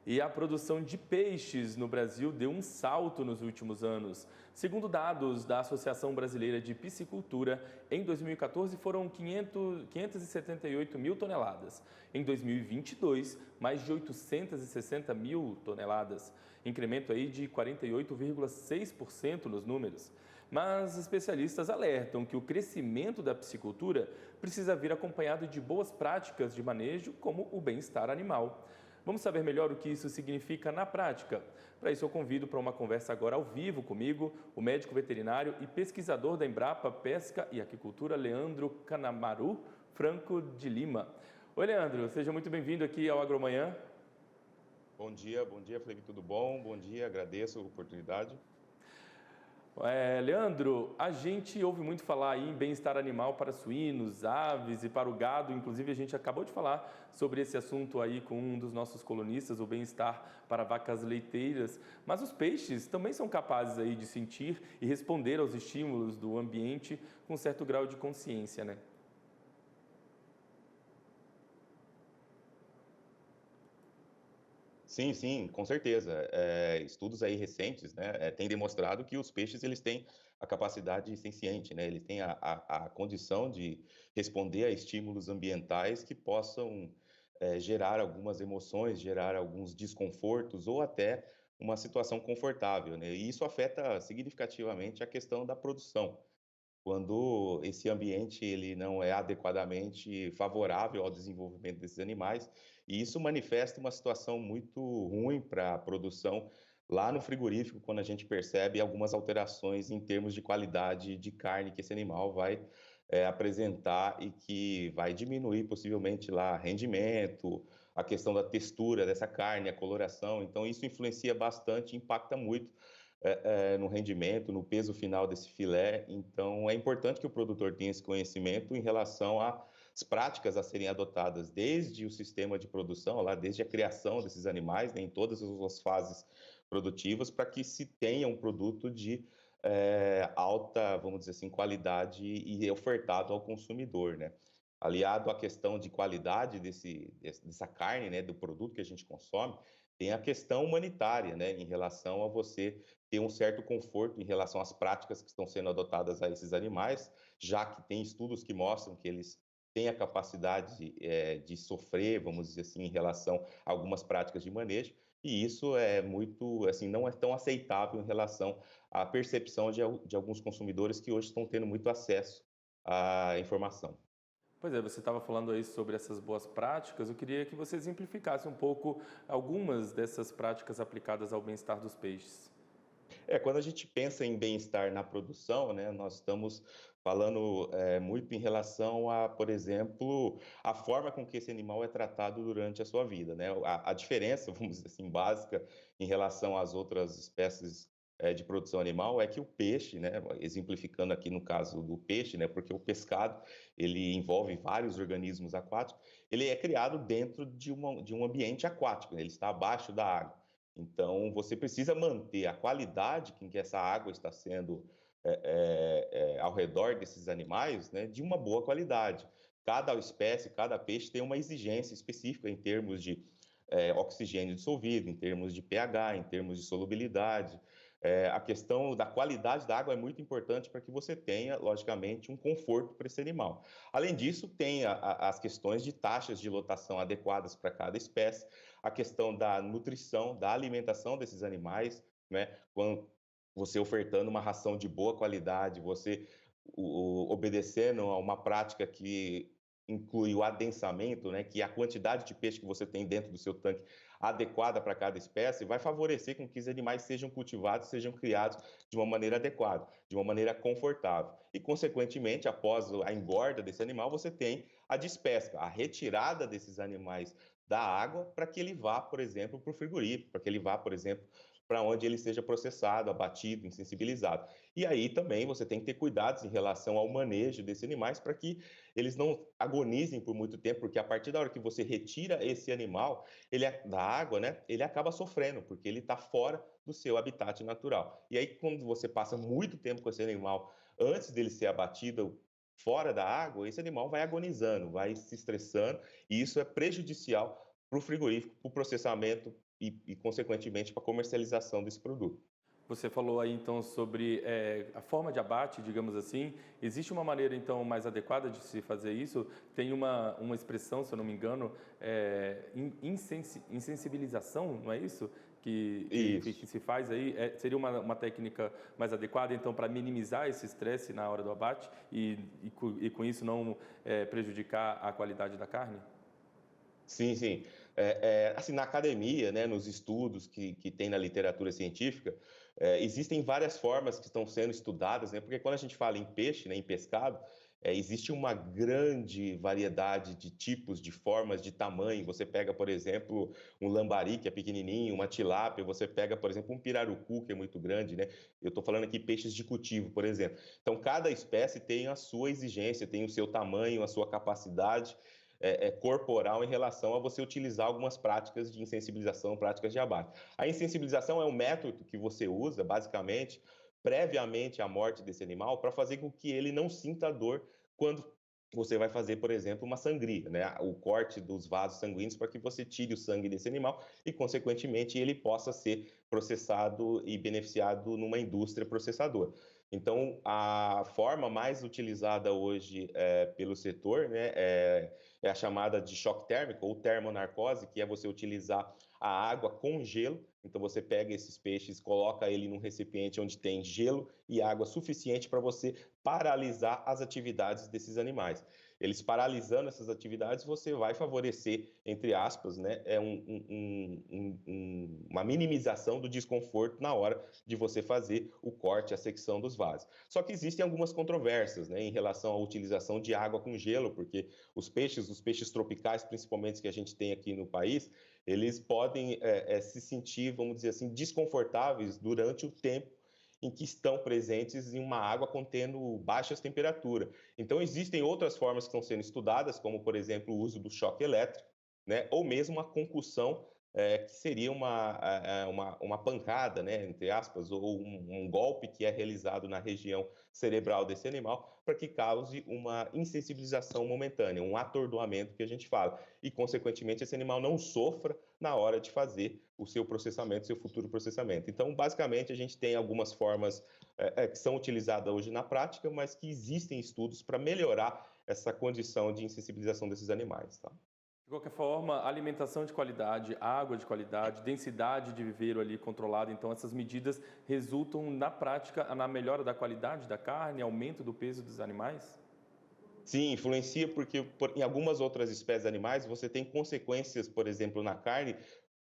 E a produção de peixes no Brasil deu um salto nos últimos anos. Segundo dados da Associação Brasileira de Piscicultura, em 2014 foram 578 mil toneladas. Em 2022, mais de 860 mil toneladas, incremento aí de 48,6% nos números. Mas especialistas alertam que o crescimento da piscicultura precisa vir acompanhado de boas práticas de manejo, como o bem-estar animal. Vamos saber melhor o que isso significa na prática? Para isso, eu convido para uma conversa agora ao vivo comigo o médico veterinário e pesquisador da Embrapa Pesca e Aquicultura, Leandro Canamaru Franco de Lima. Oi, Leandro, seja muito bem-vindo aqui ao Agromanhã. Bom dia, Felipe, tudo bom? Bom dia, agradeço a oportunidade. Leandro, a gente ouve muito falar aí em bem-estar animal para suínos, aves e para o gado. Inclusive, a gente acabou de falar sobre esse assunto aí com um dos nossos colunistas, o bem-estar para vacas leiteiras. Mas os peixes também são capazes aí de sentir e responder aos estímulos do ambiente com certo grau de consciência, né? Sim, com certeza. Estudos aí recentes, né, têm demonstrado que os peixes eles têm a capacidade senciente, né, eles têm a condição de responder a estímulos ambientais que possam gerar algumas emoções, gerar alguns desconfortos ou até uma situação confortável, né, e isso afeta significativamente a questão da produção. Quando esse ambiente ele não é adequadamente favorável ao desenvolvimento desses animais, e isso manifesta uma situação muito ruim para a produção lá no frigorífico, quando a gente percebe algumas alterações em termos de qualidade de carne que esse animal vai apresentar e que vai diminuir possivelmente lá rendimento, a questão da textura dessa carne, a coloração. Então isso influencia bastante, impacta muito no rendimento, no peso final desse filé. Então, é importante que o produtor tenha esse conhecimento em relação às práticas a serem adotadas desde o sistema de produção, lá desde a criação desses animais, né, em todas as suas fases produtivas, para que se tenha um produto de alta, vamos dizer assim, qualidade e ofertado ao consumidor, né? Aliado à questão de qualidade dessa carne, né, do produto que a gente consome, tem a questão humanitária, né, em relação a você ter um certo conforto em relação às práticas que estão sendo adotadas a esses animais, já que tem estudos que mostram que eles têm a capacidade de sofrer, vamos dizer assim, em relação a algumas práticas de manejo, e isso é muito, assim, não é tão aceitável em relação à percepção de alguns consumidores que hoje estão tendo muito acesso à informação. Pois é, você estava falando aí sobre essas boas práticas. Eu queria que você exemplificasse um pouco algumas dessas práticas aplicadas ao bem-estar dos peixes. Quando a gente pensa em bem-estar na produção, né, nós estamos falando muito em relação a, por exemplo, a forma com que esse animal é tratado durante a sua vida, né? A diferença, vamos dizer assim, básica em relação às outras espécies de produção animal é que o peixe, né, exemplificando aqui no caso do peixe, né, porque o pescado ele envolve vários organismos aquáticos, ele é criado dentro de um ambiente aquático, né, ele está abaixo da água. Então, você precisa manter a qualidade com que essa água está sendo ao redor desses animais, né, de uma boa qualidade. Cada espécie, cada peixe tem uma exigência específica em termos de oxigênio dissolvido, em termos de pH, em termos de solubilidade. A questão da qualidade da água é muito importante para que você tenha, logicamente, um conforto para esse animal. Além disso, tem as questões de taxas de lotação adequadas para cada espécie, a questão da nutrição, da alimentação desses animais, né? Quando você ofertando uma ração de boa qualidade, você obedecendo a uma prática que inclui o adensamento, né, que é a quantidade de peixe que você tem dentro do seu tanque adequada para cada espécie, vai favorecer com que os animais sejam cultivados, sejam criados de uma maneira adequada, de uma maneira confortável. E, consequentemente, após a engorda desse animal, você tem a despesca, a retirada desses animais da água para que ele vá, por exemplo, para o frigorífico, para que ele vá, por exemplo, para onde ele seja processado, abatido, insensibilizado. E aí também você tem que ter cuidados em relação ao manejo desses animais para que eles não agonizem por muito tempo, porque a partir da hora que você retira esse animal da água, né, ele acaba sofrendo, porque ele está fora do seu habitat natural. E aí, quando você passa muito tempo com esse animal antes dele ser abatido fora da água, esse animal vai agonizando, vai se estressando, e isso é prejudicial para o frigorífico, para o processamento e, consequentemente, para a comercialização desse produto. Você falou aí então sobre a forma de abate, digamos assim. Existe uma maneira então mais adequada de se fazer isso? Tem uma expressão, se eu não me engano, insensibilização, não é isso? Que Isso. se faz aí? Seria uma técnica mais adequada então para minimizar esse estresse na hora do abate e com isso não prejudicar a qualidade da carne? Sim, sim. Assim, na academia, né, nos estudos que tem na literatura científica, existem várias formas que estão sendo estudadas, né, porque quando a gente fala em peixe, né, em pescado, existe uma grande variedade de tipos, de formas, de tamanho. Você pega, por exemplo, um lambari, que é pequenininho, uma tilápia, você pega, por exemplo, um pirarucu, que é muito grande, né? Eu estou falando aqui peixes de cultivo, por exemplo. Então, cada espécie tem a sua exigência, tem o seu tamanho, a sua capacidade corporal em relação a você utilizar algumas práticas de insensibilização, práticas de abate. A insensibilização é um método que você usa, basicamente, previamente à morte desse animal, para fazer com que ele não sinta dor quando você vai fazer, por exemplo, uma sangria, né? O corte dos vasos sanguíneos para que você tire o sangue desse animal e, consequentemente, ele possa ser processado e beneficiado numa indústria processadora. Então, a forma mais utilizada hoje pelo setor, né, é a chamada de choque térmico ou termonarcose, que é você utilizar a água com gelo. Então você pega esses peixes, coloca ele num recipiente onde tem gelo e água suficiente para você paralisar as atividades desses animais. Eles paralisando essas atividades, você vai favorecer, entre aspas, né, uma minimização do desconforto na hora de você fazer o corte, a secção dos vasos. Só que existem algumas controvérsias, né, em relação à utilização de água com gelo, porque os peixes tropicais, principalmente que a gente tem aqui no país, eles podem se sentir, vamos dizer assim, desconfortáveis durante o tempo em que estão presentes em uma água contendo baixas temperaturas. Então, existem outras formas que estão sendo estudadas, como, por exemplo, o uso do choque elétrico, né? Ou mesmo a concussão, que seria uma pancada, né, entre aspas, ou um golpe que é realizado na região cerebral desse animal para que cause uma insensibilização momentânea, um atordoamento que a gente fala. E, consequentemente, esse animal não sofra na hora de fazer o seu processamento, seu futuro processamento. Então, basicamente, a gente tem algumas formas que são utilizadas hoje na prática, mas que existem estudos para melhorar essa condição de insensibilização desses animais. Tá? De qualquer forma, alimentação de qualidade, água de qualidade, densidade de viveiro ali controlada, então essas medidas resultam na prática na melhora da qualidade da carne, aumento do peso dos animais? Sim, influencia porque em algumas outras espécies animais você tem consequências, por exemplo, na carne,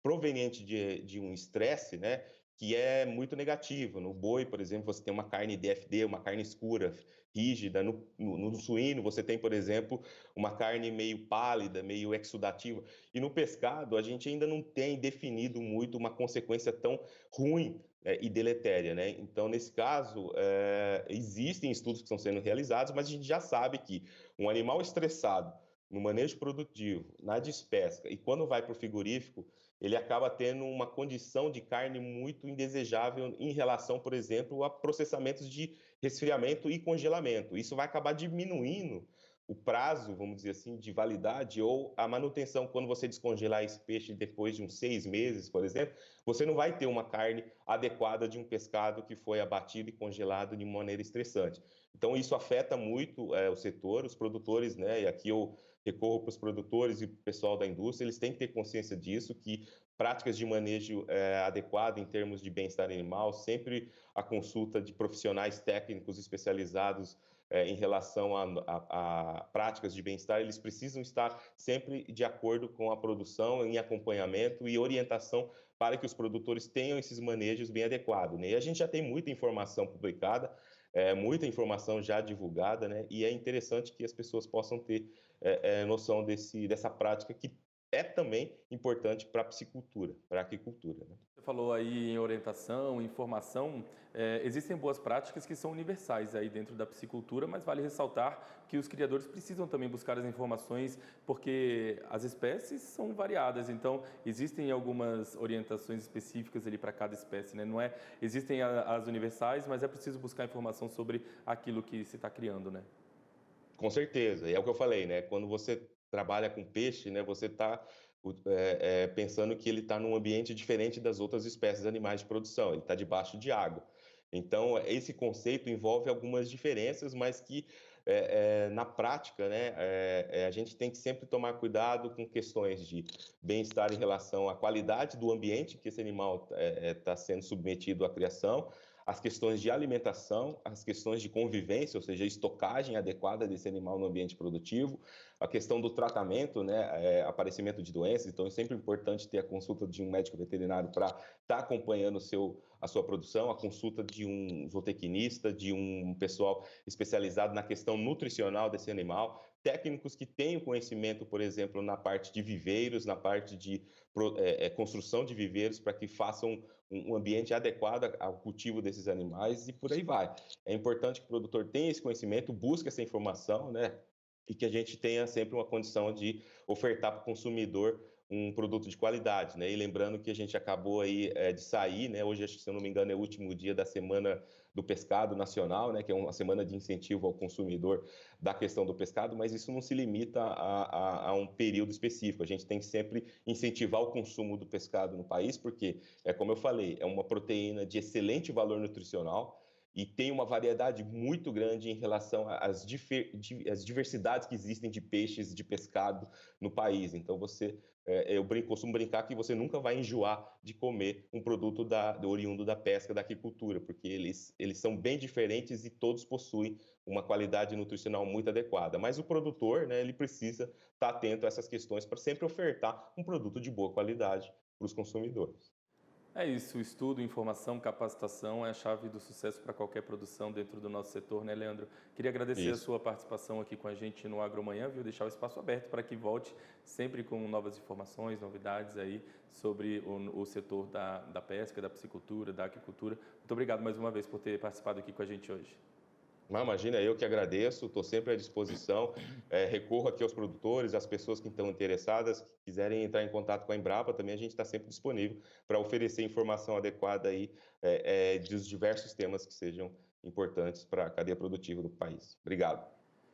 proveniente de um estresse, né, que é muito negativo. No boi, por exemplo, você tem uma carne DFD, uma carne escura, rígida. No suíno, você tem, por exemplo, uma carne meio pálida, meio exudativa. E no pescado, a gente ainda não tem definido muito uma consequência tão ruim e deletéria, né? Então, nesse caso, existem estudos que estão sendo realizados, mas a gente já sabe que um animal estressado no manejo produtivo, na despesca, e quando vai para o frigorífico, ele acaba tendo uma condição de carne muito indesejável em relação, por exemplo, a processamentos de resfriamento e congelamento. Isso vai acabar diminuindo o prazo, vamos dizer assim, de validade ou a manutenção. Quando você descongelar esse peixe depois de uns 6 meses, por exemplo, você não vai ter uma carne adequada de um pescado que foi abatido e congelado de maneira estressante. Então, isso afeta muito o setor, os produtores, né? E aqui eu recorro para os produtores e para o pessoal da indústria, eles têm que ter consciência disso, que práticas de manejo adequado em termos de bem-estar animal, sempre a consulta de profissionais técnicos especializados em relação a práticas de bem-estar, eles precisam estar sempre de acordo com a produção, em acompanhamento e orientação para que os produtores tenham esses manejos bem adequados. Né? E a gente já tem muita informação publicada, muita informação já divulgada, né? E é interessante que as pessoas possam ter noção dessa prática que é também importante para a piscicultura, para a aquicultura. Né? Você falou aí em orientação, informação, existem boas práticas que são universais aí dentro da piscicultura, mas vale ressaltar que os criadores precisam também buscar as informações porque as espécies são variadas, então existem algumas orientações específicas ali para cada espécie, né? Não é, existem as universais, mas é preciso buscar informação sobre aquilo que se está criando, né? Com certeza, e é o que eu falei, né? Quando você trabalha com peixe, né? Você está pensando que ele está num ambiente diferente das outras espécies de animais de produção, ele está debaixo de água. Então, esse conceito envolve algumas diferenças, mas que na prática, né, a gente tem que sempre tomar cuidado com questões de bem-estar em relação à qualidade do ambiente que esse animal está sendo submetido à criação, as questões de alimentação, as questões de convivência, ou seja, a estocagem adequada desse animal no ambiente produtivo, a questão do tratamento, né, aparecimento de doenças. Então, é sempre importante ter a consulta de um médico veterinário para estar acompanhando a sua produção, a consulta de um zootecnista, de um pessoal especializado na questão nutricional desse animal, técnicos que tenham conhecimento, por exemplo, na parte de viveiros, na parte de construção de viveiros, para que façam um ambiente adequado ao cultivo desses animais e por aí vai. É importante que o produtor tenha esse conhecimento, busque essa informação, né? E que a gente tenha sempre uma condição de ofertar para o consumidor um produto de qualidade, né? E lembrando que a gente acabou aí de sair, né? Hoje, se eu não me engano, é o último dia da Semana do Pescado Nacional, né? Que é uma semana de incentivo ao consumidor da questão do pescado, mas isso não se limita a um período específico. A gente tem que sempre incentivar o consumo do pescado no país, porque, como eu falei, é uma proteína de excelente valor nutricional e tem uma variedade muito grande em relação às diversidades que existem de peixes, de pescado no país. Então, costumo brincar que você nunca vai enjoar de comer um produto do oriundo da pesca, da aquicultura, porque eles são bem diferentes e todos possuem uma qualidade nutricional muito adequada. Mas o produtor, né, ele precisa estar atento a essas questões para sempre ofertar um produto de boa qualidade para os consumidores. É isso, estudo, informação, capacitação é a chave do sucesso para qualquer produção dentro do nosso setor, né, Leandro? Queria agradecer a Isso. sua participação aqui com a gente no Agromanhã, viu? Deixar o espaço aberto para que volte sempre com novas informações, novidades aí sobre o setor da pesca, da piscicultura, da aquicultura. Muito obrigado mais uma vez por ter participado aqui com a gente hoje. Não, imagina, eu que agradeço, estou sempre à disposição. Recorro aqui aos produtores, às pessoas que estão interessadas, que quiserem entrar em contato com a Embrapa, também a gente está sempre disponível para oferecer informação adequada aí dos diversos temas que sejam importantes para a cadeia produtiva do país. Obrigado.